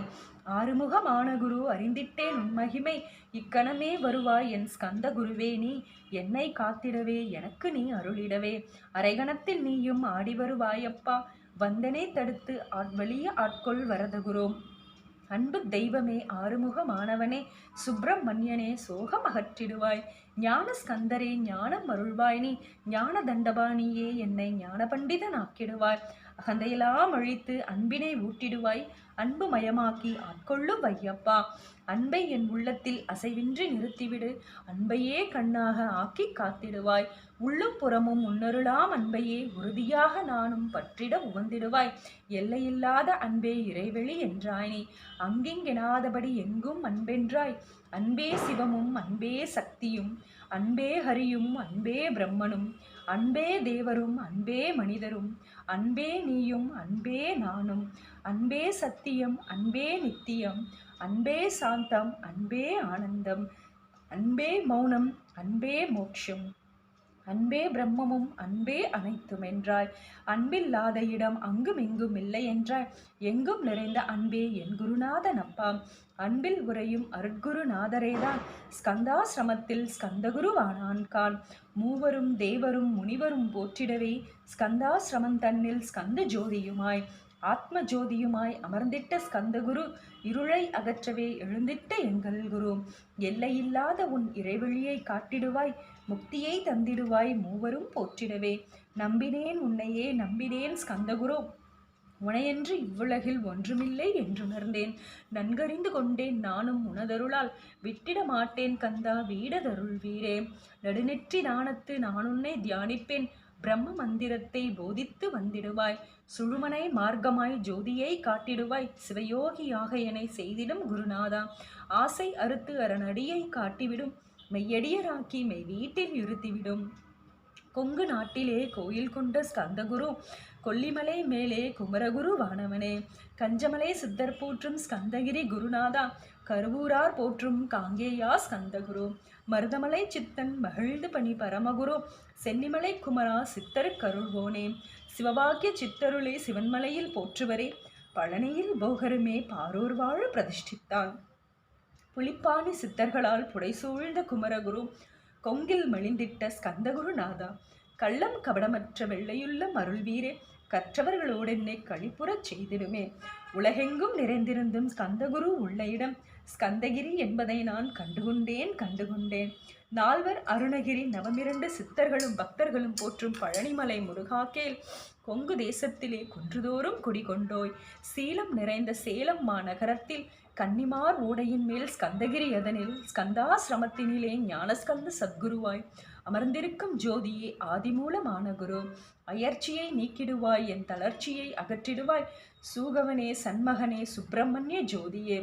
ஆறுமுகமான குரு அறிந்திட்டேன் உன்மகிமை. இக்கணமே வருவாய் என் ஸ்கந்த குருவே நீ. என்னை காத்திடவே எனக்கு நீ அருளிடவே. அரைகணத்தில் நீயும் ஆடி வருவாயப்பா. வந்தனை தடுத்து வலிய ஆட்கொள் வரத குரு. அன்பு தெய்வமே ஆறுமுகமானவனே சுப்பிரமணியனே சோகம் அகற்றிடுவாய். ஞான ஸ்கந்தரே ஞானம் அருள்வாய் நீ. ஞான தண்டபாணியே என்னை ஞான பண்டிதனாக்கிடுவாய். அகந்தையெல்லாம் அழித்து அன்பினை ஊட்டிடுவாய். அன்பு மயமாக்கி ஆட்கொள்ளும் வையப்பா. அன்பை என் உள்ளத்தில் அசைவின்றி நிறுத்திவிடு. அன்பையே கண்ணாக ஆக்கி காத்திடுவாய். உள்ளும் புறமும் உன்னருளாம் அன்பையே உறுதியாக நானும் பற்றிட உவந்திடுவாய். எல்லையில்லாத அன்பே இறைவெளி என்றாய் நீ. அங்கிங்கெனாதபடி எங்கும் அன்பென்றாய். அன்பே சிவமும் அன்பே சக்தியும் அன்பே ஹரியும் அன்பே பிரம்மனும் அன்பே தேவரும் அன்பே மனிதரும் அன்பே நீயும் அன்பே நானும். அன்பே சத்தியம் அன்பே நித்தியம் அன்பே சாந்தம் அன்பே ஆனந்தம் அன்பே மௌனம் அன்பே மோட்சம் அன்பே பிரம்மமும் அன்பே அனைத்தும் என்றாய். அன்பில்லாத இடம் அங்கும் எங்கும் இல்லை என்றாய். எங்கும் நிறைந்த அன்பே என் குருநாதன் அப்பா. அன்பில் உரையும் அருட்குருநாதரேதான் ஸ்கந்தாசிரமத்தில் ஸ்கந்தகுருவானான் கான். மூவரும் தேவரும் முனிவரும் போற்றிடவே ஸ்கந்தாசிரமம் தன்னில் ஸ்கந்த ஜோதியுமாய் ஆத்ம ஜோதியுமாய் அமர்ந்திட்ட ஸ்கந்தகுரு. இருளை அகற்றவே எழுந்திட்ட எங்கள் குரு. எல்லையில்லாத உன் இறைவழியை காட்டிடுவாய். முக்தியை தந்திடுவாய் மூவரும் போற்றிடவே. நம்பினேன் உன்னையே நம்பினேன் ஸ்கந்தகுரு. உனையன்று இவ்வுலகில் ஒன்றுமில்லை என்றுணர்ந்தேன். நன்கறிந்து கொண்டேன் நானும் உனதருளால். விட்டிட மாட்டேன் கந்தா வீடதருள் வீரே. நடுநெற்றி நாணத்து நான் உன்னை தியானிப்பேன். பிரம்ம மந்திரத்தை போதித்து வந்திடுவாய். சுழுமனை மார்க்கமாய் ஜோதியை காட்டிடுவாய். சிவயோகியாக என செய்திடும் குருநாதா. ஆசை அறுத்து அரணடியை காட்டிவிடும். மெய்யடியராக்கி மெய் வீட்டில் இருத்திவிடும். கொங்கு நாட்டிலே கோயில் கொண்ட ஸ்கந்தகுரு. கொல்லிமலை மேலே குமரகுரு வானவனே. கஞ்சமலை சித்தர் போற்றும் ஸ்கந்தகிரி குருநாதா. கருவூரார் போற்றும் காங்கேயா ஸ்கந்தகுரு. மருதமலை சித்தன் மகிழ்ந்து பணி பரமகுரு. சென்னிமலை குமரா சித்தர் கருள்வோனே. சிவபாக்கிய சித்தருளே சிவன்மலையில் போற்றுவரே. பழனியில் போகருமே பாரூர் வாழ பிரதிஷ்டித்தான். புலிப்பாணி சித்தர்களால் புடைசூழ்ந்த குமரகுரு. கொங்கில் மெளிந்திட்ட ஸ்கந்தகுருநாதா. கள்ளம் கபடமற்ற வெள்ளையுள்ள மருள்வீரே. கற்றவர்களோடு என்னை கழிப்புறச் செய்திடுமே. உலகெங்கும் நிறைந்திருந்தும் ஸ்கந்தகுரு உள்ள இடம் ஸ்கந்தகிரி என்பதை நான் கண்டுகொண்டேன். நால்வர் அருணகிரி நவமிரண்டு சித்தர்களும் பக்தர்களும் போற்றும் பழனிமலை முருகாக்கேல். கொங்கு தேசத்திலே குன்றுதோறும் குடிகொண்டோய். சீலம் நிறைந்த சேலம் மாநகரத்தில் கன்னிமார் ஓடையின் மேல் ஸ்கந்தகிரி அதனில் ஸ்கந்தாசிரமத்தினிலே ஞானஸ்கந்த சத்குருவாய். அமர்ந்திருக்கும் ஜோதியே ஆதிமூலமான குரு. அயர்ச்சியை நீக்கிடுவாய், என் தளர்ச்சியை அகற்றிடுவாய், சூகவனே சண்மகனே சுப்பிரமணிய ஜோதியே.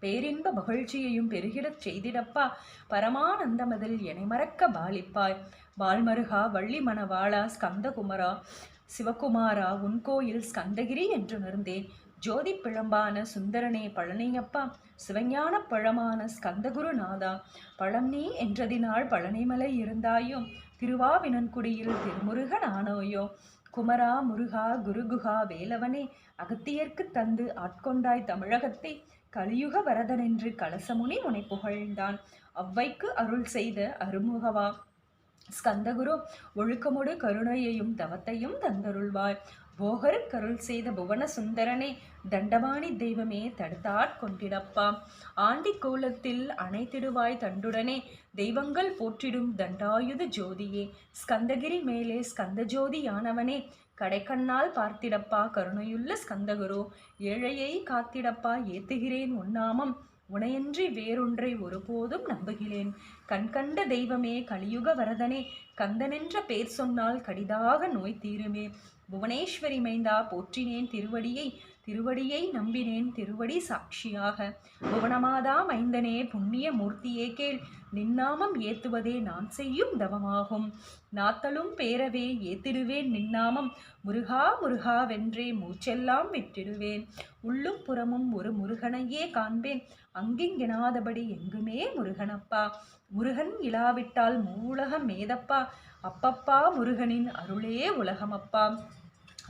பேரின்ப மகிழ்ச்சியையும் பெருகிடச் செய்திடப்பா, பரமானந்தமதில் என்னை மறக்க பாலிப்பாய். பால்மருகா வள்ளி மணவாளா ஸ்கந்தகுமரா சிவகுமாரா, உன் கோயில் ஸ்கந்தகிரி என்று நிறந்தேன். ஜோதி பிழம்பான சுந்தரனே பழனியப்பா, சிவஞான பழமான ஸ்கந்தகுருநாதா. பழம் நீ என்றதினால் பழனிமலை இருந்தாயோ, திருவாவினன்குடியில் திருமுருகன் ஆனோயோ. குமரா முருகா குருகுகா வேலவனே, அகத்தியர்க்கு தந்து ஆட்கொண்டாய் தமிழகத்தை. கலியுக வரதனென்று கலசமுனி முனை புகழ்ந்தான், அவ்வைக்கு அருள் செய்த அருமுகவா ஸ்கந்தகுரு. ஒழுக்கமொடு கருணையையும் தவத்தையும் தந்தருள்வாய், போகருக்கருள் செய்த புவன சுந்தரனே. தண்டபாணி தெய்வமே தடுத்தாட்கொண்டிடப்பா, ஆண்டி கோலத்தில் அணைத்திடுவாய் தண்டுடனே. தெய்வங்கள் போற்றிடும் தண்டாயுத ஜோதியே, ஸ்கந்தகிரி மேலே ஸ்கந்த ஜோதியானவனே. கடைக்கண்ணால் பார்த்திடப்பா கருணையுள்ள ஸ்கந்தகுரு, ஏழையை காத்திடப்பா ஏத்துகிறேன் உன்னாமம். உனையன்றி வேறொன்றை ஒருபோதும் நம்புகிறேன். கண்கண்ட தெய்வமே கலியுக வரதனே, கந்தனென்ற பேர் சொன்னால் கடிதாக நோய் தீருமே. புவனேஸ்வரி மைந்தா போற்றினேன் திருவடியை, திருவடியை நம்பினேன் திருவடி சாட்சியாக. புவனமாதா மைந்தனே புண்ணிய மூர்த்தியே கேள், நின்னாமம் ஏத்துவதே நான் செய்யும் தவமாகும். நாத்தலும் பேரவே ஏத்திடுவேன் நின்னாமம், முருகா முருகாவென்றே மூச்செல்லாம் விட்டிடுவேன். உள்ளும் புறமும் ஒரு முருகனையே காண்பேன், அங்கிங்கெனாதபடி எங்குமே முருகனப்பா. முருகன் இலாவிட்டால் மூலகம் மேதப்பா, அப்பப்பா முருகனின் அருளே உலகமப்பா.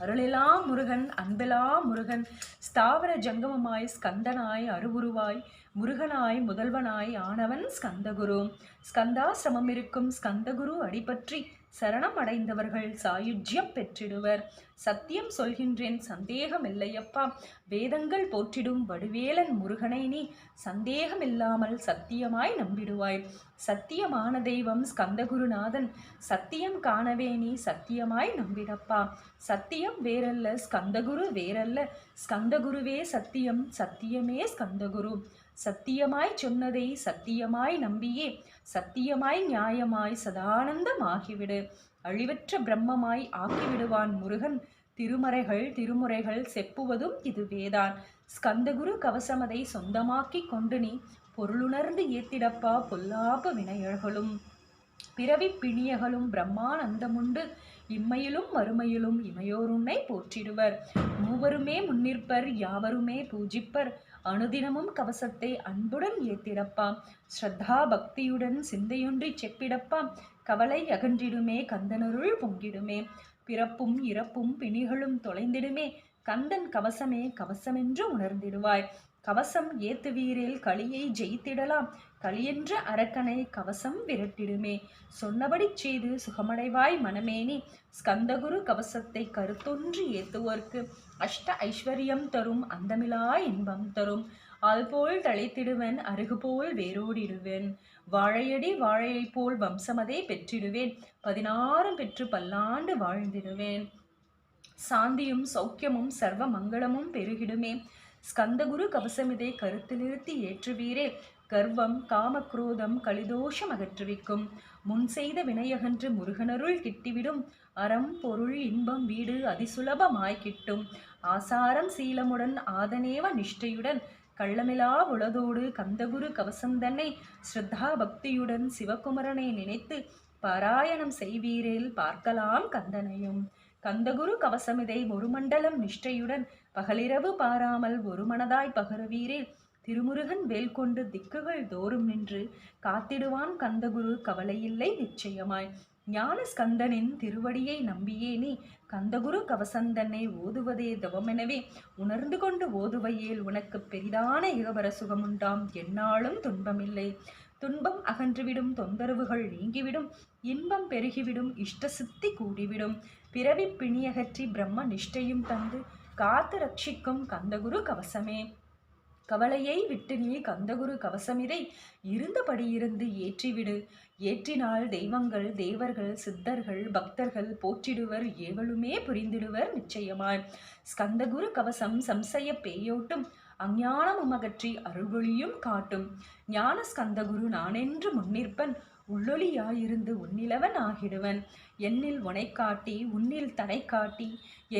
அருளெல்லாம் முருகன் அன்பெல்லாம் முருகன், ஸ்தாவர ஜங்கமமாய் ஸ்கந்தனாய் அருவுருவாய் முருகனாய் முதல்வனாய் ஆனவன் ஸ்கந்தகுரு. ஸ்கந்தாசிரமம் இருக்கும் ஸ்கந்தகுரு அடிபற்றி சரணம் அடைந்தவர்கள் சாயுஜ்யம் பெற்றிடுவர். சத்தியம் சொல்கின்றேன் சந்தேகமில்லையப்பா, வேதங்கள் போற்றிடும் வடிவேலன் முருகனை நீ சந்தேகமில்லாமல் சத்தியமாய் நம்பிடுவாய். சத்தியமான தெய்வம் ஸ்கந்தகுருநாதன், சத்தியம் காணவே நீ சத்தியமாய் நம்பிடப்பா. சத்தியம் வேறல்ல ஸ்கந்தகுரு வேறல்ல, ஸ்கந்தகுருவே சத்தியம் சத்தியமே ஸ்கந்தகுரு. சத்தியமாய் சொன்னதை சத்தியமாய் நம்பியே சத்தியமாய் நியாயமாய் சதானந்தமாகிவிடு. அழிவற்ற பிரம்மமாய் ஆக்கிவிடுவான் முருகன். திருமறைகள் திருமுறைகள் செப்புவதும் இதுவேதான். ஸ்கந்தகுரு கவசமதை சொந்தமாக்கி கொண்டு நீ பொருளுணர்ந்து ஏத்திடப்பா பொல்லாப்ப வினையர்களும். பிறவி பிணியகளும் பிரம்மானந்தமுண்டு, இம்மையிலும் மறுமையிலும் இமையோருன்னை போற்றிடுவர். மூவருமே முன்னிற்பர் யாவருமே பூஜிப்பர், அனுதினமும் கவசத்தை அன்புடன் ஏத்திடப்பா. ஸ்ரத்தா பக்தியுடன் சிந்தையொன்றி செப்பிடப்பா, கவலை அகன்றிடுமே கந்தனருள் பொங்கிடுமே. பிறப்பும் இறப்பும் பிணிகளும் தொலைந்திடுமே, கந்தன் கவசமே கவசமென்று உணர்ந்திடுவாய். கவசம் ஏத்துவீரில் களியை ஜெயித்திடலாம், களியென்ற அரக்கனை கவசம் விரட்டிடுமே. சொன்னபடி செய்து சுகமடைவாய் மனமேனி, ஸ்கந்தகுரு கவசத்தை கருத்தொன்று ஏத்துவோர்க்கு அஷ்ட ஐஸ்வர்யம் தரும் அந்தமிலா இன்பம் தரும். ஆள்போல் தழைத்திடுவன் அருகுபோல் வேரோடிடுவேன், வாழையடி வாழையை போல் வம்சமதை பெற்றிடுவேன். 16 பெற்று பல்லாண்டு வாழ்ந்திடுவேன். சாந்தியும் சௌக்கியமும் சர்வ மங்களமும் பெருகிடுமே. ஸ்கந்தகுரு கவசமிதை கருத்திலிருத்தி ஏற்றுவீரே. கர்வம் காமக்ரோதம் கலிதோஷம் அகற்றுவிக்கும், முன் செய்த வினையகன்று முருகனருள் கிட்டிவிடும். அறம் பொருள் இன்பம் வீடு அதிசுலபமாய் கிட்டும், ஆசாரம் சீலமுடன் ஆதனேவ நிஷ்டையுடன். கள்ளமிலா உளதோடு கந்தகுரு கவசந்தன்னை ஸ்ரத்தா பக்தியுடன் சிவகுமரனை நினைத்து பாராயணம் செய்வீரேல் பார்க்கலாம் கந்தனையும். கந்தகுரு கவசமிதை ஒரு மண்டலம் நிஷ்டையுடன் பகலிரவு பாராமல் ஒரு மனதாய் பகருவீரேல் திருமுருகன் வேல் கொண்டு திக்குகள் தோறும் நின்று காத்திடுவான் கந்தகுரு கவலையில்லை நிச்சயமாய். ஞான ஸ்கந்தனின் திருவடியை நம்பியே நீ கந்தகுரு கவசந்தன்னை ஓதுவதே தவமெனவே உணர்ந்து கொண்டு ஓதுவையேல் உனக்கு பெரிதான இகவர சுகமுண்டாம், எந்நாளும் துன்பமில்லை. துன்பம் அகன்றுவிடும், தொந்தரவுகள் நீங்கிவிடும், இன்பம் பெருகிவிடும், இஷ்ட சித்தி கூடிவிடும். பிறவி பிணியகற்றி பிரம்ம நிஷ்டையும் தந்து காத்து ரட்சிக்கும் கந்தகுரு கவசமே. கவலையை விட்டு நீ கந்தகுரு கவசமிதை இருந்தபடி இருந்து ஏற்றிவிடு. ஏற்றினால் தெய்வங்கள் தேவர்கள் சித்தர்கள் பக்தர்கள் போற்றிடுவர், ஏவலுமே புரிந்திடுவர் நிச்சயமாய். ஸ்கந்தகுரு கவசம் சம்சய பேயோட்டும், அஞ்ஞானமும் அகற்றி அருள்வொளியும் காட்டும். ஞான ஸ்கந்தகுரு நானென்று முன்னிற்பன், உள்ளொளியாயிருந்து உன்னிலவன் ஆகிடுவன். என்னில் உனை காட்டி உன்னில் தனை காட்டி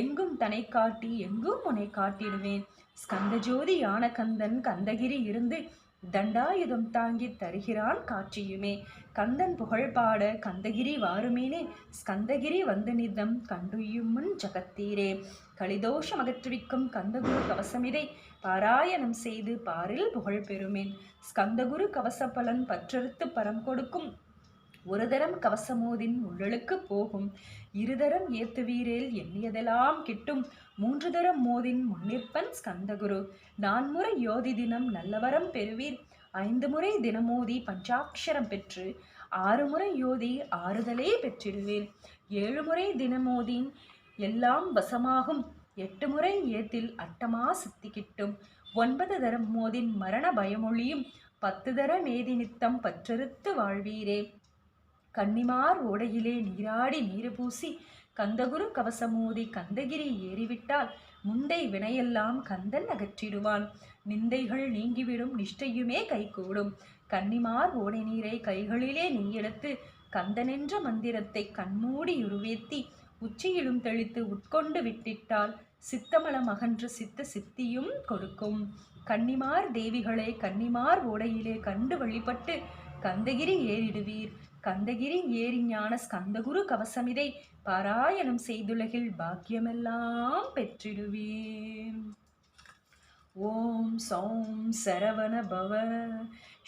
எங்கும் தனை காட்டி எங்கும் உனை காட்டிடுவேன். ஸ்கந்த ஜோதியான கந்தன் கந்தகிரி இருந்து தண்டாயுதம் தாங்கி தருகிறான் காட்சியுமே. கந்தன் புகழ் பாட கந்தகிரி வாருமீனே, ஸ்கந்தகிரி வந்து நிதம் கண்டுயும் முன் ஜகத்தீரே. கலிதோஷம் அகற்றுவிக்கும் கந்தகுரு கவசமிதை பாராயணம் செய்து பாரில் புகழ் பெறுமேன். ஸ்கந்தகுரு கவச பலன் பற்றறுத்து பரம் கொடுக்கும். ஒரு தரம் கவசமோதின் உள்ளழுக்கு போகும். இருதரம் ஏத்துவீரேல் எண்ணியதெல்லாம் கிட்டும். 3 தரம் மோதின் முன்னிற்பன் ஸ்கந்தகுரு. 4 முறை யோதி தினம் நல்லவரம் பெறுவீர். 5 முறை தினமோதி பஞ்சாட்சரம் பெற்று 6 முறை யோதி ஆறுதலே பெற்றிடுவீர். 7 முறை தினமோதின் எல்லாம் வசமாகும். 8 முறை ஏத்தில் அட்டமா சித்தி கிட்டும். 9 தரம் மோதின் மரண பயமொழியும். 10 தர மேதி நித்தம் பற்றறுத்து வாழ்வீரே. கன்னிமார் ஓடையிலே நீராடி நீரு பூசி கந்தகுரு கவசமோதி கந்தகிரி ஏறிவிட்டால் முந்தை வினையெல்லாம் கந்தன் அகற்றிடுவான். நிந்தைகள் நீங்கிவிடும், நிஷ்டையுமே கைகூடும். கன்னிமார் ஓடை நீரை கைகளிலே நீ எடுத்து கந்தனென்ற மந்திரத்தை கண்மூடி உருவேத்தி உச்சியிலும் தெளித்து உட்கொண்டு விட்டிட்டால் சித்தமலம் அகன்று சித்த சித்தியும் கொடுக்கும். கன்னிமார் தேவிகளை கன்னிமார் ஓடையிலே கண்டு வழிபட்டு கந்தகிரி ஏறிடுவீர். கந்தகிரி ஏறி ஞான ஸ்கந்தகுரு கவசமிதை பாராயணம் செய்துலகில் பாக்கியமெல்லாம் பெற்றிடுவீர். ஓம் சௌம் சரவண பவ.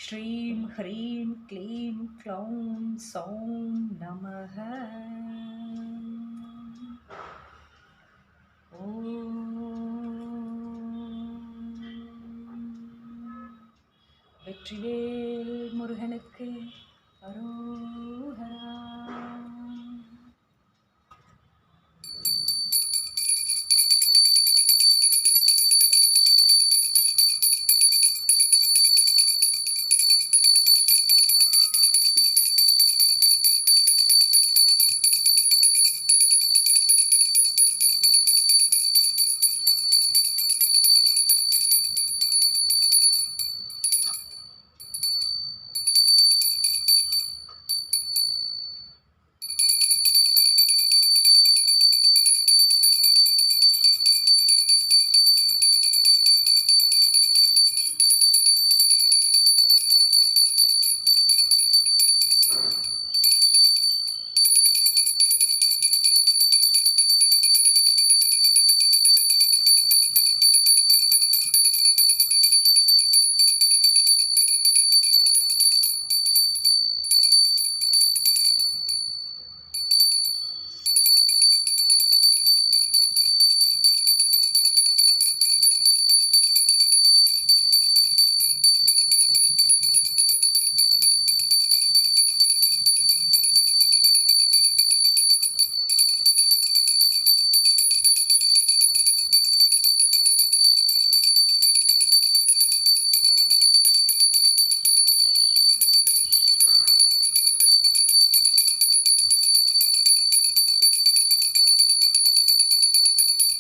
ஸ்ரீம் ஹ்ரீம் க்ளீம் க்ளௌம் சௌம் நமஹ. ஓம் வெற்றிவே